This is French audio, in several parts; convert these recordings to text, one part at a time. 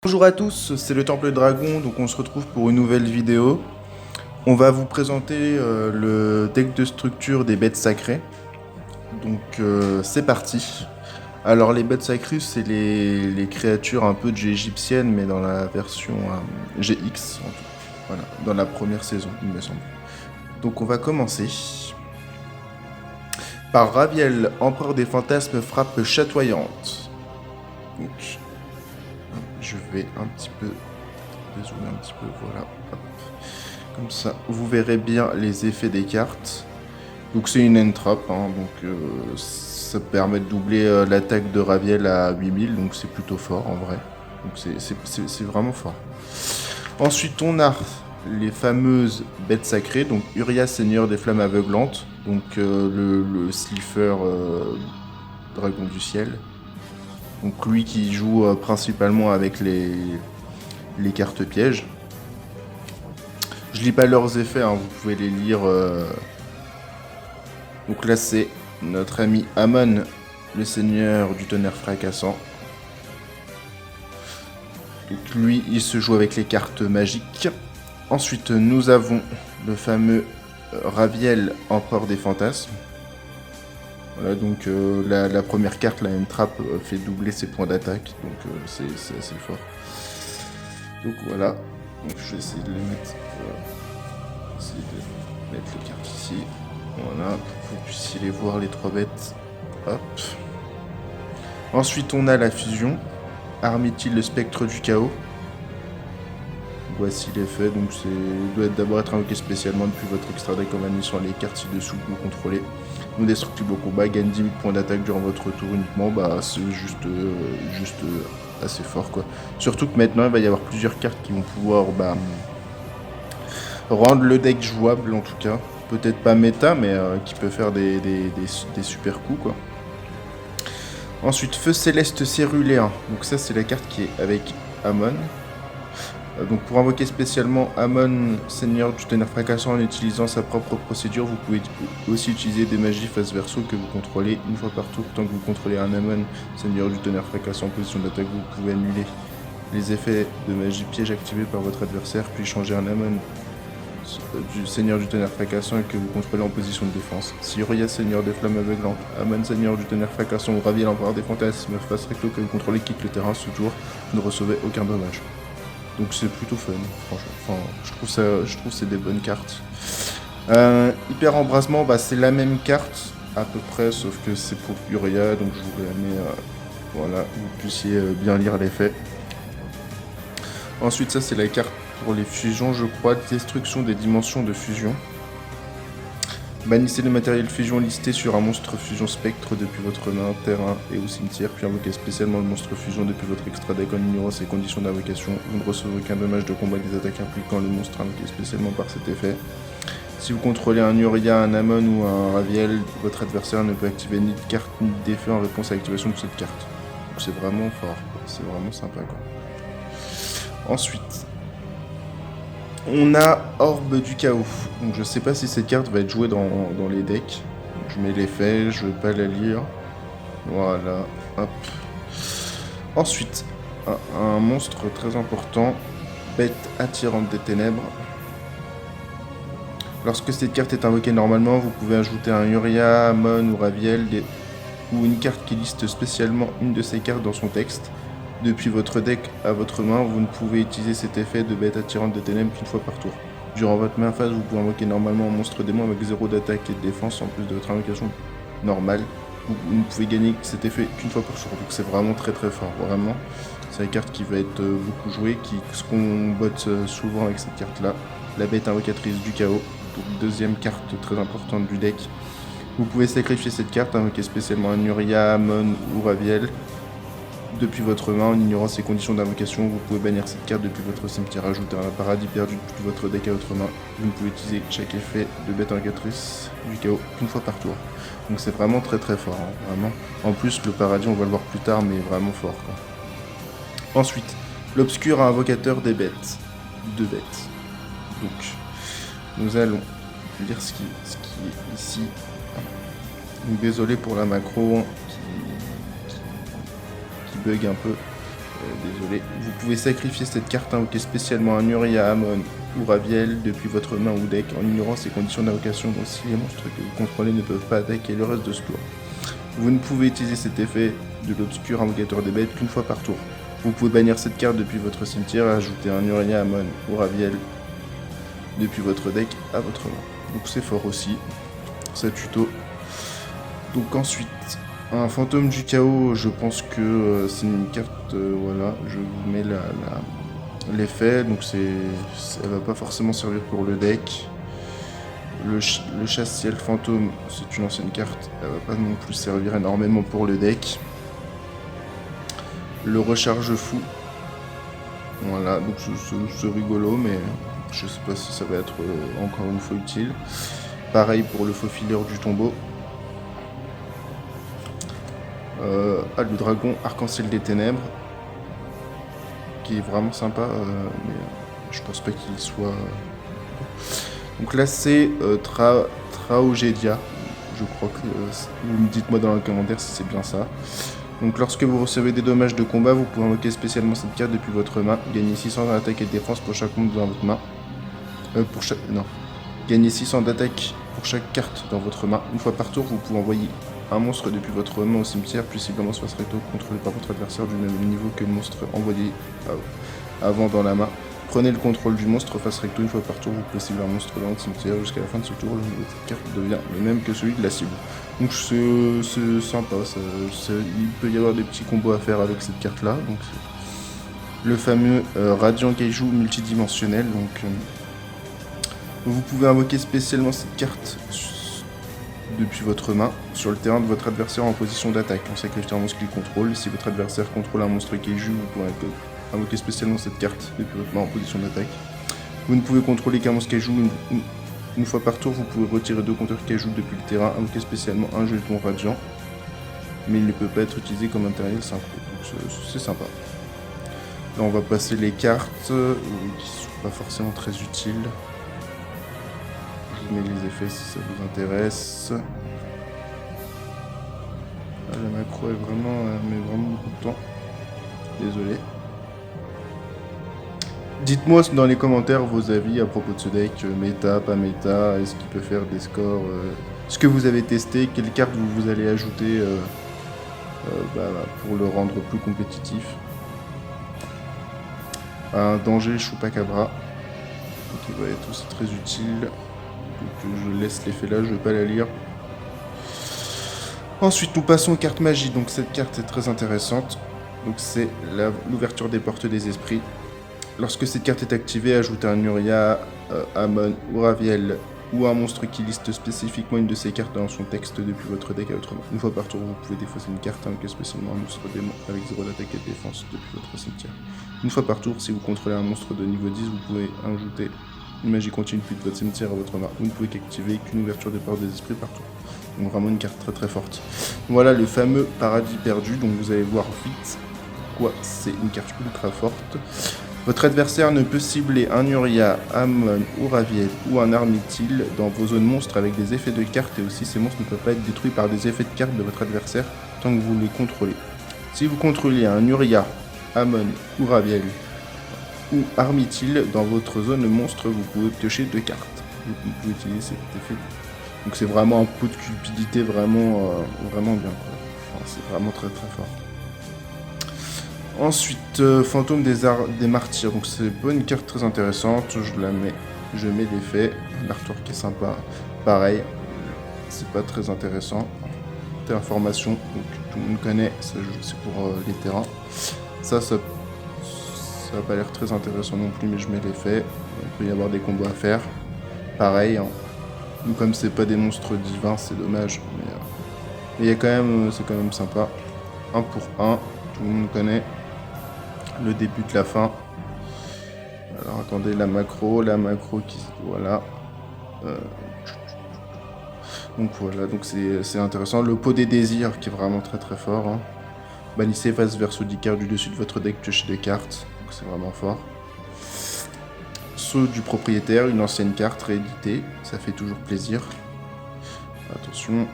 Bonjour à tous, c'est le Temple Dragon, donc on se retrouve pour une nouvelle vidéo. On va vous présenter le deck de structure des bêtes sacrées. Donc c'est parti. Alors les bêtes sacrées, c'est les créatures un peu de jeu égyptienne, mais dans la version GX, en tout. Voilà, dans la première saison, il me semble. Donc on va commencer. Par Raviel, empereur des fantasmes, frappe chatoyante. Donc, je vais un petit peu dézoomer un petit peu, voilà. Hop. Comme ça, vous verrez bien les effets des cartes. Donc c'est une entrap, hein, donc ça permet de doubler l'attaque de Raviel à 8000, donc c'est plutôt fort en vrai. Donc c'est vraiment fort. Ensuite on a les fameuses bêtes sacrées, donc Uria, seigneur des flammes aveuglantes, donc le Slifer dragon du ciel. Donc lui qui joue principalement avec les cartes pièges. Je lis pas leurs effets, hein, vous pouvez les lire. Donc là c'est notre ami Amon, le seigneur du tonnerre fracassant. Donc lui il se joue avec les cartes magiques. Ensuite nous avons le fameux Raviel, empereur des fantasmes. Voilà, donc la première carte, la entrap, fait doubler ses points d'attaque, donc c'est assez fort. Donc voilà, donc je vais essayer de les mettre, essayer de mettre les cartes ici, voilà, pour que vous puissiez les voir les trois bêtes. Hop. Ensuite on a la fusion, Armitil, le spectre du chaos. Voici l'effet, donc doit d'abord être invoqué spécialement depuis votre extra deck en manissant les cartes ci-dessous que vous contrôlez. Non destructible au combat, gagne 10 000 points d'attaque durant votre tour uniquement, bah c'est juste assez fort quoi. Surtout que maintenant il va y avoir plusieurs cartes qui vont pouvoir rendre le deck jouable en tout cas. Peut-être pas méta, mais qui peut faire des super coups quoi. Ensuite, Feu Céleste Céruléen, donc ça c'est la carte qui est avec Amon. Donc pour invoquer spécialement Amon, seigneur du tonnerre fracassant en utilisant sa propre procédure, vous pouvez aussi utiliser des magies face verso que vous contrôlez une fois par tour. Tant que vous contrôlez un Amon, seigneur du tonnerre fracassant en position d'attaque, vous pouvez annuler les effets de magie piège activés par votre adversaire, puis changer un Amon du seigneur du tonnerre fracassant et que vous contrôlez en position de défense. Si Uria, seigneur des flammes aveuglantes, Amon, seigneur du tonnerre fracassant ou Raviel, empereur des fantasmes, face recto que vous contrôlez quitte le terrain ce tour, vous ne recevez aucun dommage. Donc c'est plutôt fun, franchement. Enfin, je trouve c'est des bonnes cartes. Hyper embrasement, bah, c'est la même carte à peu près, sauf que c'est pour Uria, donc je vous la mets, voilà, vous puissiez bien lire l'effet. Ensuite, ça c'est la carte pour les fusions, je crois, destruction des dimensions de fusion. Bannissez le matériel fusion listé sur un monstre fusion spectre depuis votre main, terrain et au cimetière, puis invoquez spécialement le monstre fusion depuis votre extra deck en ignorant ses conditions d'invocation. Vous ne recevez aucun dommage de combat des attaques impliquant le monstre invoqué spécialement par cet effet. Si vous contrôlez un Uria, un Amon ou un Raviel, votre adversaire ne peut activer ni de carte ni d'effet en réponse à l'activation de cette carte. Donc c'est vraiment fort, c'est vraiment sympa quoi. Ensuite, on a Orbe du Chaos. Donc je sais pas si cette carte va être jouée dans les decks. Donc, je mets l'effet, je vais pas la lire. Voilà, hop. Ensuite, un monstre très important, bête attirante des ténèbres. Lorsque cette carte est invoquée normalement, vous pouvez ajouter un Uria, Amon ou Raviel, ou une carte qui liste spécialement une de ces cartes dans son texte. Depuis votre deck à votre main, vous ne pouvez utiliser cet effet de bête attirante des ténèbres qu'une fois par tour. Durant votre main phase, vous pouvez invoquer normalement un monstre démon avec 0 d'attaque et de défense en plus de votre invocation normale. Vous ne pouvez gagner cet effet qu'une fois par tour, donc c'est vraiment très fort, vraiment. C'est la carte qui va être beaucoup jouée, ce qu'on botte souvent avec cette carte là. La bête invocatrice du chaos, donc deuxième carte très importante du deck. Vous pouvez sacrifier cette carte, invoquer spécialement un Uria, Amon ou Raviel. Depuis votre main, en ignorant ses conditions d'invocation, vous pouvez bannir cette carte depuis votre cimetière, ajouter un paradis perdu depuis votre deck à votre main. Vous ne pouvez utiliser chaque effet de bête invocatrice du chaos qu'une fois par tour. Donc c'est vraiment très fort, hein, vraiment. En plus, le paradis, on va le voir plus tard, mais vraiment fort, quoi. Ensuite, l'obscur invocateur des bêtes. 2 bêtes. Donc, nous allons lire ce qui est ici. Donc, désolé pour la macro qui bug un peu. Désolé. Vous pouvez sacrifier cette carte invoquée spécialement un Uria, Amon ou Raviel depuis votre main ou deck en ignorant ces conditions d'invocation. Donc si les monstres que vous contrôlez ne peuvent pas attaquer le reste de ce tour. Vous ne pouvez utiliser cet effet de l'obscur invocateur des bêtes qu'une fois par tour. Vous pouvez bannir cette carte depuis votre cimetière et ajouter un Uria, Amon ou Raviel depuis votre deck à votre main. Donc c'est fort aussi, ça tuto. Donc ensuite, un fantôme du chaos, je pense que c'est une carte, voilà, je vous mets l'effet, donc elle va pas forcément servir pour le deck. Le chasse-ciel fantôme, c'est une ancienne carte, elle va pas non plus servir énormément pour le deck. Le recharge fou, voilà, donc c'est rigolo, mais je sais pas si ça va être encore une fois utile. Pareil pour le faux fileur du tombeau. Le dragon arc-en-ciel des ténèbres, qui est vraiment sympa, mais je pense pas qu'il soit... Donc là c'est Traogedia, je crois que... vous me dites moi dans les commentaires si c'est bien ça. Donc lorsque vous recevez des dommages de combat, vous pouvez invoquer spécialement cette carte depuis votre main. Gagnez 600 d'attaque et de défense pour chaque monstre dans votre main. Gagnez 600 d'attaque pour chaque carte dans votre main. Une fois par tour, vous pouvez envoyer un monstre depuis votre main au cimetière, puis si le monstre face recto contrôlé par votre adversaire du même niveau que le monstre envoyé avant dans la main. Prenez le contrôle du monstre face recto une fois par tour, vous pouvez cibler un monstre dans le cimetière. Jusqu'à la fin de ce tour, le niveau de cette carte devient le même que celui de la cible. Donc c'est sympa, il peut y avoir des petits combos à faire avec cette carte là. Donc le fameux Radiant Kaiju multidimensionnel. Donc vous pouvez invoquer spécialement cette carte depuis votre main sur le terrain de votre adversaire en position d'attaque. En sacrifiant un monstre qu'il contrôle. Si votre adversaire contrôle un monstre Kaiju, vous pouvez invoquer spécialement cette carte depuis votre main en position d'attaque. Vous ne pouvez contrôler qu'un monstre Kaiju une fois par tour. Vous pouvez retirer 2 compteurs Kaiju depuis le terrain, invoquer spécialement un jeton radiant, mais il ne peut pas être utilisé comme matériel synchro. Donc c'est sympa. Là on va passer les cartes qui sont pas forcément très utiles. Je vous mets les effets si ça vous intéresse. La macro est vraiment met vraiment beaucoup de temps. Désolé. Dites-moi dans les commentaires vos avis à propos de ce deck, méta, pas méta, est-ce qu'il peut faire des scores, ce que vous avez testé, quelles cartes vous allez ajouter pour le rendre plus compétitif. Un danger Chupacabra, qui va être aussi très utile, donc je laisse l'effet là, je vais pas la lire. Ensuite nous passons aux cartes magie, donc cette carte est très intéressante, donc c'est l'ouverture des portes des esprits. Lorsque cette carte est activée, ajoutez un Uria, Amon ou Raviel ou un monstre qui liste spécifiquement une de ces cartes dans son texte depuis votre deck à votre main. Une fois par tour, vous pouvez défausser une carte invoquée spécialement un monstre démon avec 0 d'attaque et de défense depuis votre cimetière. Une fois par tour, si vous contrôlez un monstre de niveau 10, vous pouvez ajouter une magie continue depuis votre cimetière à votre main. Vous ne pouvez qu'activer qu'une ouverture des portes des esprits par tour. Donc vraiment une carte très très forte. Voilà le fameux paradis perdu, donc vous allez voir vite quoi c'est une carte ultra forte. Votre adversaire ne peut cibler un Uria, Amon ou Raviel ou un Armithil dans vos zones monstres avec des effets de cartes, et aussi ces monstres ne peuvent pas être détruits par des effets de cartes de votre adversaire tant que vous les contrôlez. Si vous contrôlez un Uria, Amon ou Raviel ou Armithil dans votre zone monstre, vous pouvez piocher 2 cartes. Vous pouvez utiliser cet effet. Donc c'est vraiment un coup de cupidité vraiment bien, quoi. Enfin, c'est vraiment très très fort. Ensuite, Fantôme des Martyrs, donc c'est pas une carte très intéressante, je mets l'effet, l'artwork qui est sympa, pareil, c'est pas très intéressant. Information, donc tout le monde connaît, c'est pour les terrains. Ça a pas l'air très intéressant non plus, mais je mets l'effet. Il peut y avoir des combos à faire, pareil, hein. Comme c'est pas des monstres divins, c'est dommage, mais c'est quand même sympa. 1 pour 1, tout le monde connaît. Le début de la fin. Alors attendez, la macro qui... Voilà. Donc voilà, donc c'est intéressant. Le pot des désirs qui est vraiment très très fort. Hein. Bannissez face verso 10 cartes du dessus de votre deck, piochez 2 cartes. Donc c'est vraiment fort. Saut du propriétaire, une ancienne carte rééditée. Ça fait toujours plaisir. Attention.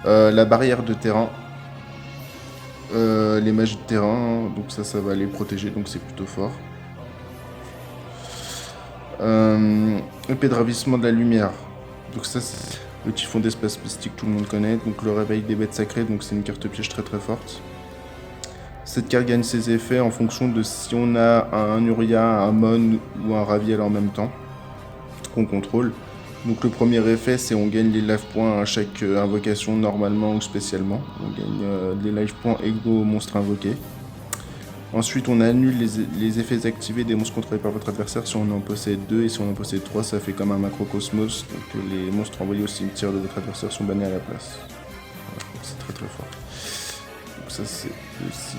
La barrière de terrain. les magies de terrain, donc ça va les protéger, donc c'est plutôt fort. Épée de ravissement de la lumière. Donc ça, c'est le typhon d'espace mystique, tout le monde connaît. Donc le réveil des bêtes sacrées, donc c'est une carte piège très très forte. Cette carte gagne ses effets en fonction de si on a un Uria, un Mon ou un Raviel en même temps qu'on contrôle. Donc le premier effet, c'est on gagne les life points à chaque invocation normalement ou spécialement. On gagne les life points égaux au monstre invoqué. Ensuite, on annule les effets activés des monstres contrôlés par votre adversaire si on en possède 2, et si on en possède 3, ça fait comme un macrocosmos. Donc les monstres envoyés au cimetière de votre adversaire sont bannis à la place. Voilà, c'est très très fort. Donc ça c'est aussi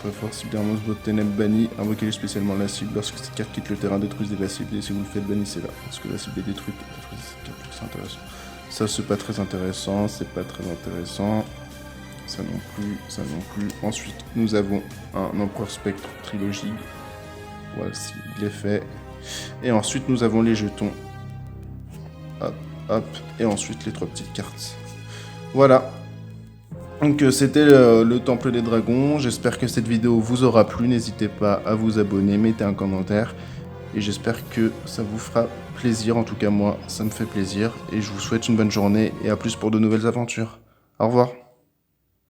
très fort. Si un monstre de ténèbres banni, invoquez-le spécialement la cible. Lorsque cette carte quitte le terrain, détruisez la cible, et si vous le faites, bannissez-la. Parce que la cible est détruite, détruisez cette carte, c'est intéressant. Ça c'est pas très intéressant, c'est pas très intéressant. Ça non plus, ça non plus. Ensuite, nous avons un Empereur Spectre Trilogie. Voici l'effet. Et ensuite, nous avons les jetons. Hop, hop. Et ensuite, les 3 petites cartes. Voilà. Donc, c'était le Temple des Dragons. J'espère que cette vidéo vous aura plu. N'hésitez pas à vous abonner, mettez un commentaire. Et j'espère que ça vous fera plaisir. En tout cas, moi, ça me fait plaisir. Et je vous souhaite une bonne journée et à plus pour de nouvelles aventures. Au revoir.